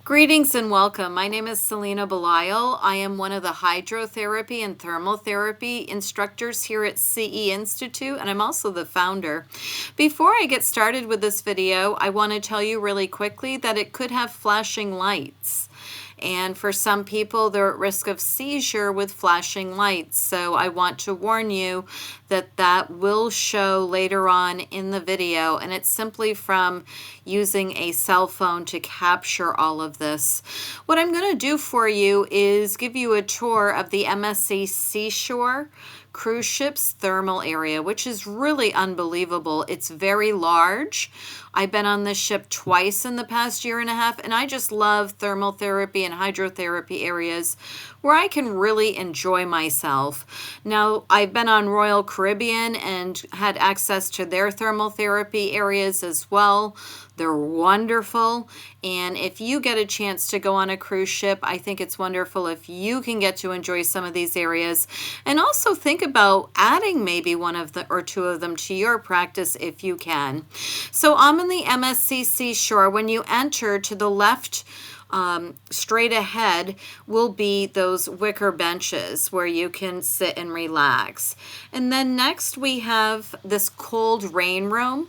Greetings and welcome. My name is Selena Belisle. I am one of the hydrotherapy and thermal therapy instructors here at CE Institute, and I'm also the founder. Before I get started with this video, I want to tell you really quickly that it could have flashing lights. And for some people, they're at risk of seizure with flashing lights. So I want to warn you that that will show later on in the video. And it's simply from using a cell phone to capture all of this. What I'm going to do for you is give you a tour of the MSC Seashore cruise ship's thermal area, which is really unbelievable. It's very large. I've been on this ship twice in the past year and a half, and I just love thermal therapy and hydrotherapy areas where I can really enjoy myself. Now, I've been on Royal Caribbean and had access to their thermal therapy areas as well. They're wonderful, and if you get a chance to go on a cruise ship, I think it's wonderful if you can get to enjoy some of these areas, and also think about adding maybe one of the or two of them to your practice if you can. So I'm in the MSC Seashore. When you enter, to the left, straight ahead will be those wicker benches where you can sit and relax. And then next we have this cold rain room.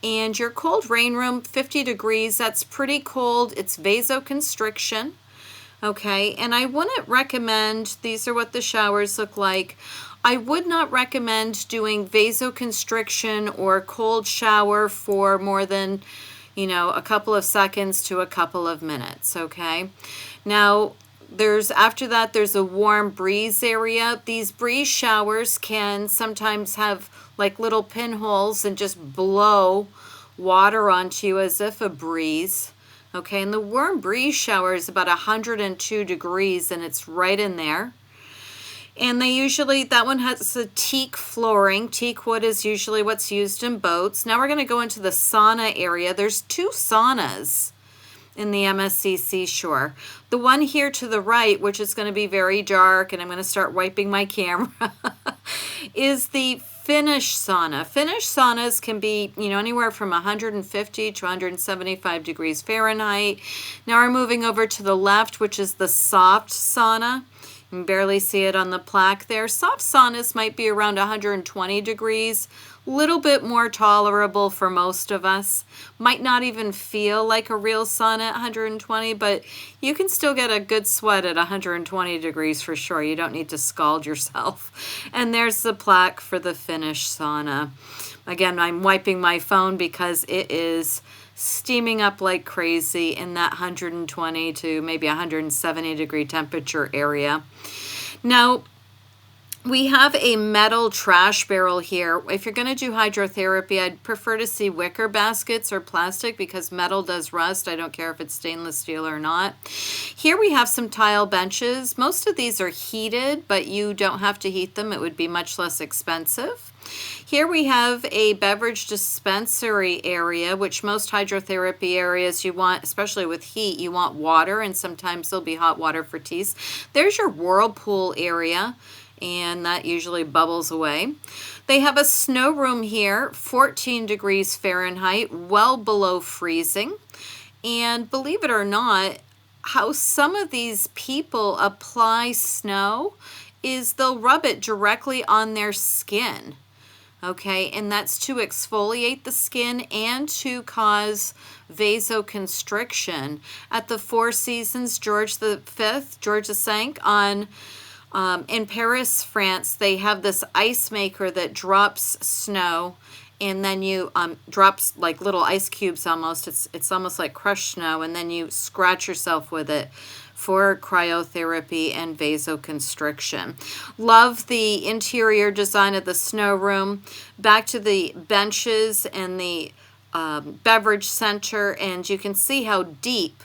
And your cold rain room, 50 degrees, that's pretty cold. It's vasoconstriction. Okay, and I wouldn't recommend, these are what the showers look like. I would not recommend doing vasoconstriction or cold shower for more than, a couple of seconds to a couple of minutes, okay? Now, after that, there's a warm breeze area. These breeze showers can sometimes have like little pinholes and just blow water onto you as if a breeze. Okay, and the warm breeze shower is about 102 degrees and it's right in there. And that one has a teak flooring. Teak wood is usually what's used in boats. Now we're going to go into the sauna area. There's two saunas in the MSC Seashore. The one here to the right, which is going to be very dark, and I'm going to start wiping my camera, is the Finnish sauna. Finnish saunas can be, anywhere from 150 to 175 degrees Fahrenheit. Now we're moving over to the left, which is the soft sauna. You can barely see it on the plaque there. Soft saunas might be around 120 degrees, a little bit more tolerable for most of us. Might not even feel like a real sauna at 120, but you can still get a good sweat at 120 degrees for sure. You don't need to scald yourself. And there's the plaque for the Finnish sauna. Again, I'm wiping my phone because it is steaming up like crazy in that 120 to maybe 170 degree temperature area. Now, we have a metal trash barrel here. If you're going to do hydrotherapy, I'd prefer to see wicker baskets or plastic because metal does rust. I don't care if it's stainless steel or not. Here we have some tile benches. Most of these are heated, but you don't have to heat them. It would be much less expensive. Here we have a beverage dispensary area, which most hydrotherapy areas you want, especially with heat, you want water, and sometimes there'll be hot water for teas. There's your whirlpool area, and that usually bubbles away. They have a snow room here, 14 degrees Fahrenheit, well below freezing. And believe it or not, how some of these people apply snow is they'll rub it directly on their skin. Okay, and that's to exfoliate the skin and to cause vasoconstriction. At the Four Seasons, George V, in Paris, France, they have this ice maker that drops snow, and then you drops like little ice cubes almost. It's almost like crushed snow, and then you scratch yourself with it for cryotherapy and vasoconstriction. Love the interior design of the snow room. Back to the benches and the beverage center, and you can see how deep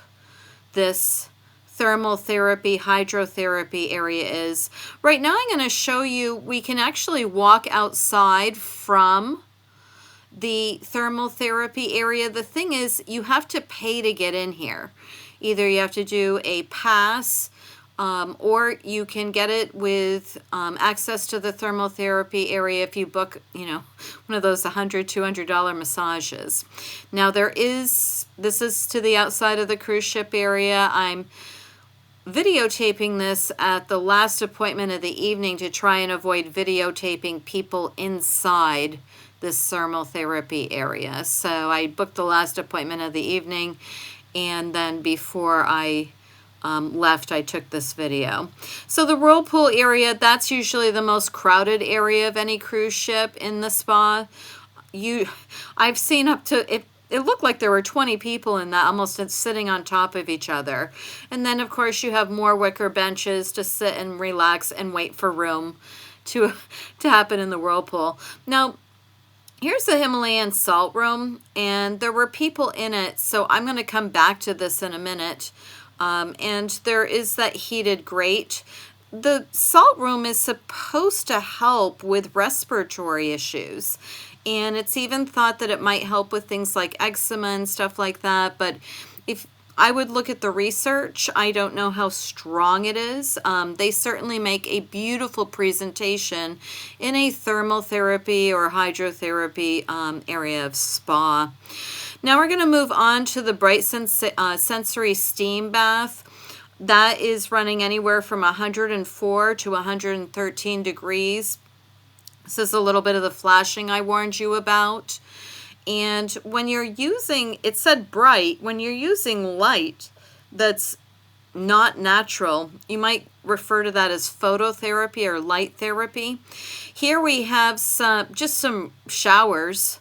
this thermal therapy, hydrotherapy area is. Right now I'm going to show you, we can actually walk outside from the thermal therapy area. The thing is, you have to pay to get in here. Either you have to do a pass or you can get it with access to the thermal therapy area if you book, one of those $100, $200 massages. Now this is to the outside of the cruise ship area. I'm videotaping this at the last appointment of the evening to try and avoid videotaping people inside this thermal therapy area. So I booked the last appointment of the evening, and then before I left, I took this video. So the whirlpool area, that's usually the most crowded area of any cruise ship in the spa. I've seen up to, it looked like there were 20 people in that, almost sitting on top of each other. And then, of course, you have more wicker benches to sit and relax and wait for room to happen in the whirlpool. Now, here's the Himalayan salt room, and there were people in it, so I'm going to come back to this in a minute. And there is that heated grate. The salt room is supposed to help with respiratory issues, and it's even thought that it might help with things like eczema and stuff like that. But if I would look at the research, I don't know how strong it is. They certainly make a beautiful presentation in a thermal therapy or hydrotherapy area of spa. Now we're going to move on to the bright sensory steam bath. That is running anywhere from 104 to 113 degrees. This is a little bit of the flashing I warned you about. And when you're using, it said bright, when you're using light that's not natural, you might refer to that as phototherapy or light therapy. Here we have just some showers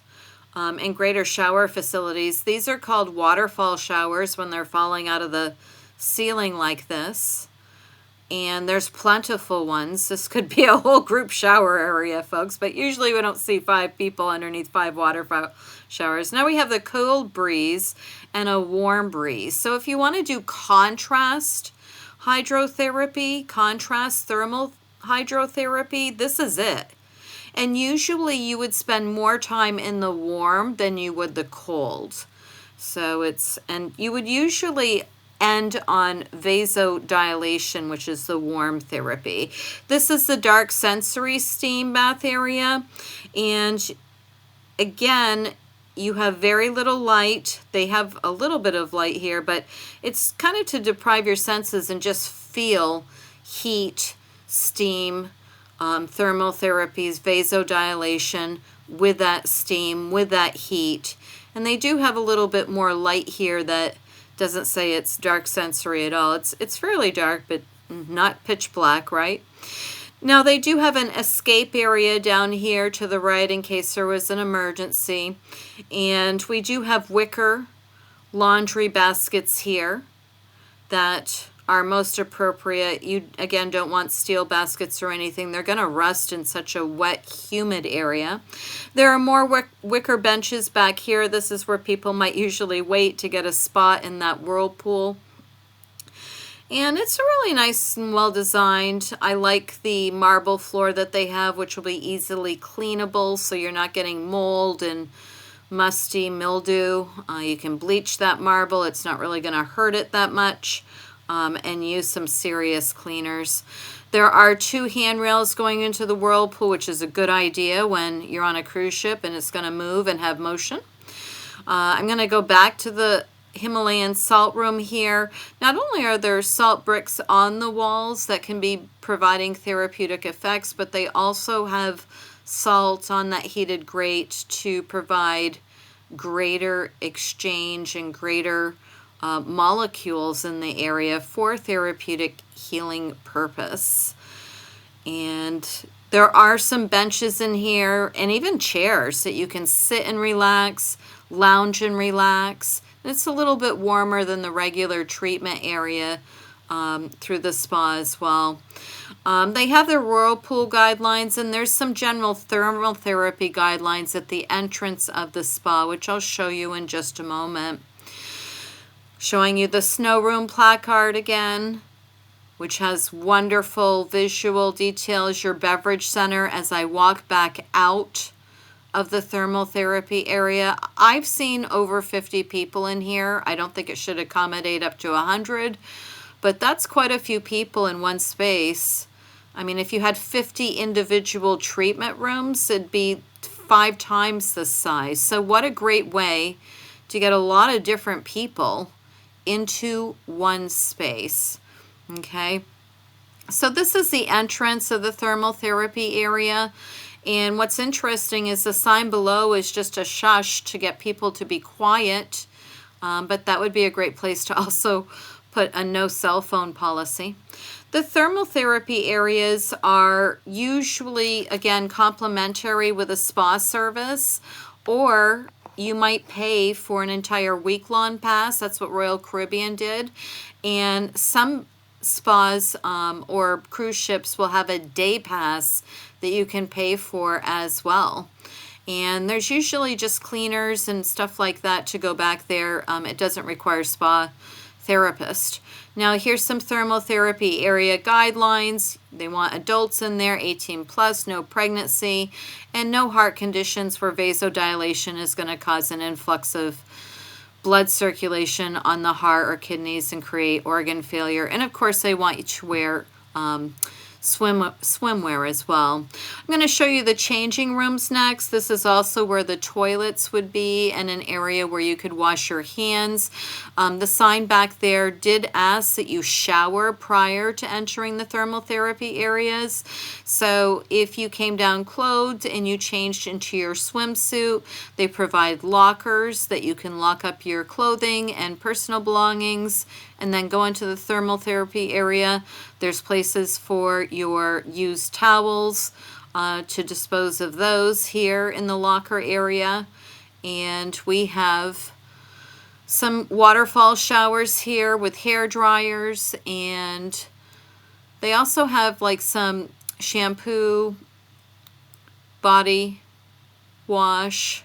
and greater shower facilities. These are called waterfall showers when they're falling out of the ceiling like this. And there's plentiful ones. This could be a whole group shower area, folks, but usually we don't see 5 people underneath 5 waterfall showers. Now we have the cold breeze and a warm breeze. So if you want to do contrast hydrotherapy, contrast thermal hydrotherapy, this is it. And usually you would spend more time in the warm than you would the cold. And you would usually end on vasodilation, which is the warm therapy. This is the dark sensory steam bath area. And again, you have very little light. They have a little bit of light here, but it's kind of to deprive your senses and just feel heat, steam, thermal therapies, vasodilation with that steam, with that heat. And they do have a little bit more light here that doesn't say it's dark sensory at all. It's fairly dark, but not pitch black, right? Now they do have an escape area down here to the right in case there was an emergency. And we do have wicker laundry baskets here that are most appropriate. You, again, don't want steel baskets or anything. They're going to rust in such a wet, humid area. There are more wicker benches back here. This is where people might usually wait to get a spot in that whirlpool. And it's really nice and well designed. I like the marble floor that they have, which will be easily cleanable, so you're not getting mold and musty mildew. You can bleach that marble. It's not really going to hurt it that much. And use some serious cleaners. There are 2 handrails going into the whirlpool, which is a good idea when you're on a cruise ship and it's going to move and have motion. I'm going to go back to the Himalayan salt room here. Not only are there salt bricks on the walls that can be providing therapeutic effects, but they also have salt on that heated grate to provide greater exchange and greater molecules in the area for therapeutic healing purpose. And there are some benches in here and even chairs that you can sit and relax, lounge and relax. It's a little bit warmer than the regular treatment area through the spa as well. They have their whirlpool guidelines, and there's some general thermal therapy guidelines at the entrance of the spa, which I'll show you in just a moment. Showing you the snow room placard again, which has wonderful visual details. Your beverage center as I walk back out of the thermal therapy area. I've seen over 50 people in here. I don't think it should accommodate up to 100, but that's quite a few people in one space. I mean, if you had 50 individual treatment rooms, it'd be 5 times the size. So what a great way to get a lot of different people into one space. Okay, so this is the entrance of the thermal therapy area. And what's interesting is the sign below is just a shush to get people to be quiet. But that would be a great place to also put a no cell phone policy. The thermal therapy areas are usually, again, complimentary with a spa service, or you might pay for an entire week-long pass. That's what Royal Caribbean did. And some spas or cruise ships will have a day pass that you can pay for as well. And there's usually just cleaners and stuff like that to go back there. It doesn't require spa therapist. Now here's some thermal therapy area guidelines. They want adults in there, 18 plus, no pregnancy, and no heart conditions where vasodilation is going to cause an influx of blood circulation on the heart or kidneys and create organ failure. And of course they want you to wear swimwear as well. I'm going to show you the changing rooms next. This is also where the toilets would be and an area where you could wash your hands. The sign back there did ask that you shower prior to entering the thermal therapy areas. So if you came down clothed and you changed into your swimsuit, they provide lockers that you can lock up your clothing and personal belongings and then go into the thermal therapy area. There's places for your used towels to dispose of those here in the locker area. And we have some waterfall showers here with hair dryers, and they also have like some shampoo, body wash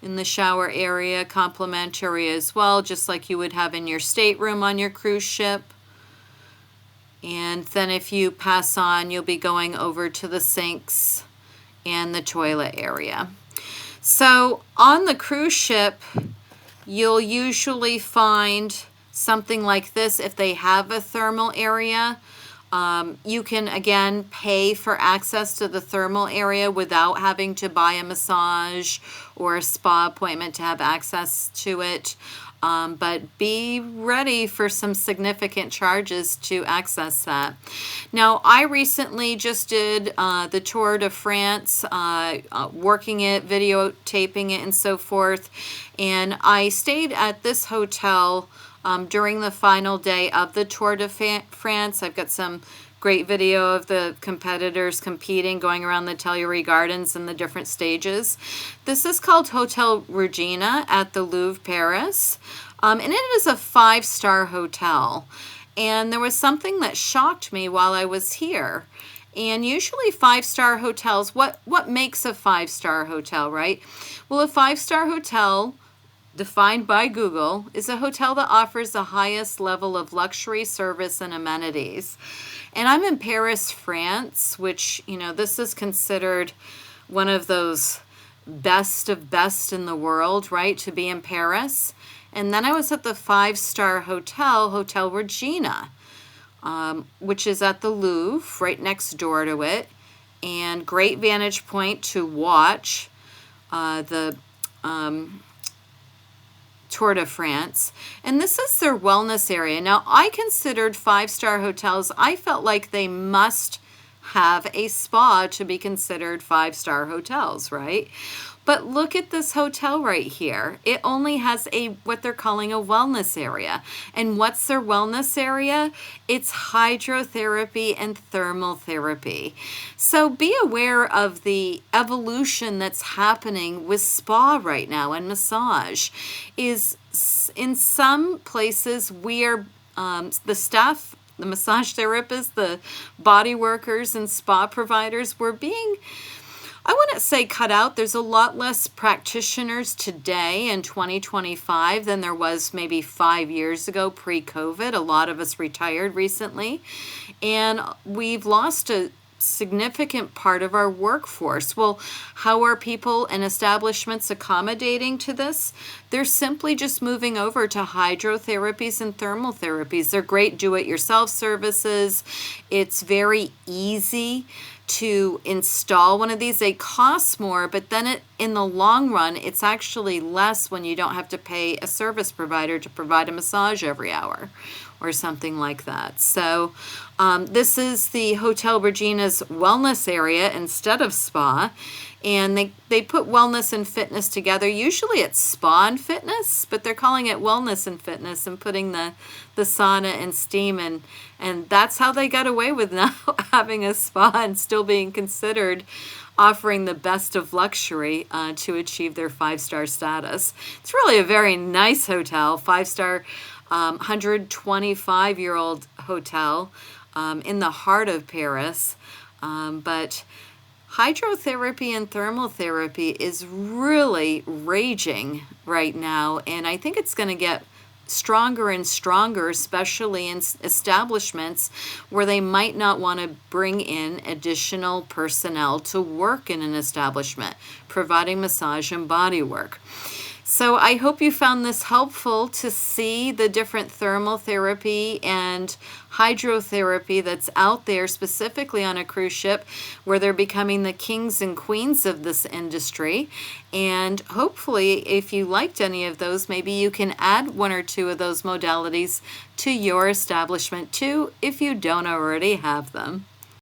in the shower area, complimentary as well, just like you would have in your stateroom on your cruise ship. And then if you pass on, you'll be going over to the sinks and the toilet area. So on the cruise ship, you'll usually find something like this if they have a thermal area. You can, again, pay for access to the thermal area without having to buy a massage or a spa appointment to have access to it. But be ready for some significant charges to access that. Now, I recently just did the Tour de France, working it, videotaping it, and so forth. And I stayed at this hotel during the final day of the Tour de France. I've got some great video of the competitors competing, going around the Tuileries Gardens and the different stages. This is called Hotel Regina at the Louvre, Paris. And it is a 5-star hotel. And there was something that shocked me while I was here. And usually 5-star hotels, what makes a 5-star hotel, right? Well, a 5-star hotel, defined by Google, is a hotel that offers the highest level of luxury service and amenities. And I'm in Paris, France, which, you know, this is considered one of those best of best in the world, right, to be in Paris. And then I was at the 5-star hotel, Hotel Regina, which is at the Louvre, right next door to it. And great vantage point to watch the Tour de France. And this is their wellness area. Now, I considered 5-star hotels, I felt like they must have a spa to be considered 5-star hotels, right? But look at this hotel right here. It only has what they're calling a wellness area. And what's their wellness area? It's hydrotherapy and thermal therapy. So be aware of the evolution that's happening with spa right now and massage. Is in some places the staff, the massage therapists, the body workers and spa providers were being, I wouldn't say cut out. There's a lot less practitioners today in 2025 than there was maybe 5 years ago pre-COVID. A lot of us retired recently. And we've lost significant part of our workforce. Well, how are people and establishments accommodating to this? They're simply just moving over to hydrotherapies and thermal therapies. They're great do-it-yourself services. It's very easy to install one of these. They cost more, but then in the long run, it's actually less when you don't have to pay a service provider to provide a massage every hour or something like that. So this is the Hotel Regina's wellness area instead of spa. And they put wellness and fitness together. Usually it's spa and fitness, but they're calling it wellness and fitness and putting the sauna and steam in. And that's how they got away with now having a spa and still being considered offering the best of luxury to achieve their 5-star status. It's really a very nice hotel, 5-star, 125-year-old hotel in the heart of Paris. But hydrotherapy and thermal therapy is really raging right now, and I think it's going to get stronger and stronger, especially in establishments where they might not want to bring in additional personnel to work in an establishment, providing massage and body work. So I hope you found this helpful to see the different thermal therapy and hydrotherapy that's out there, specifically on a cruise ship, where they're becoming the kings and queens of this industry. And hopefully, if you liked any of those, maybe you can add 1 or 2 of those modalities to your establishment too, if you don't already have them.